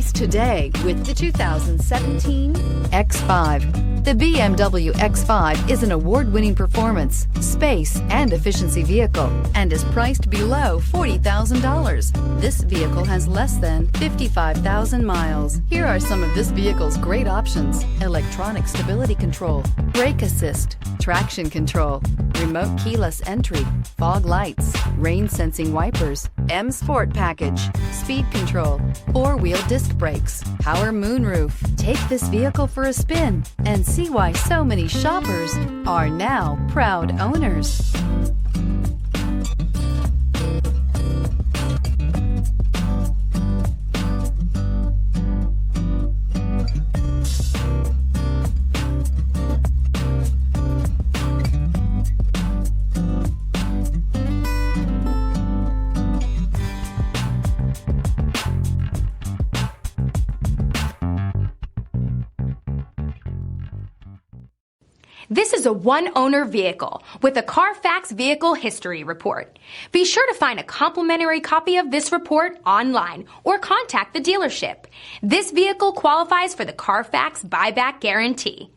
choice today with the 2017 X5. The BMW X5 is an award-winning performance, space, and efficiency vehicle and is priced below $40,000. This vehicle has less than 55,000 miles. Here are some of this vehicle's great options: electronic stability control, brake assist, traction control, remote keyless entry, fog lights, rain sensing wipers, M Sport package, speed control, four-wheel disc brakes, power moonroof. Take this vehicle for a spin and see why so many shoppers are now proud owners. This is a one-owner vehicle with a Carfax Vehicle History Report. Be sure to find a complimentary copy of this report online or contact the dealership. This vehicle qualifies for the Carfax Buyback Guarantee.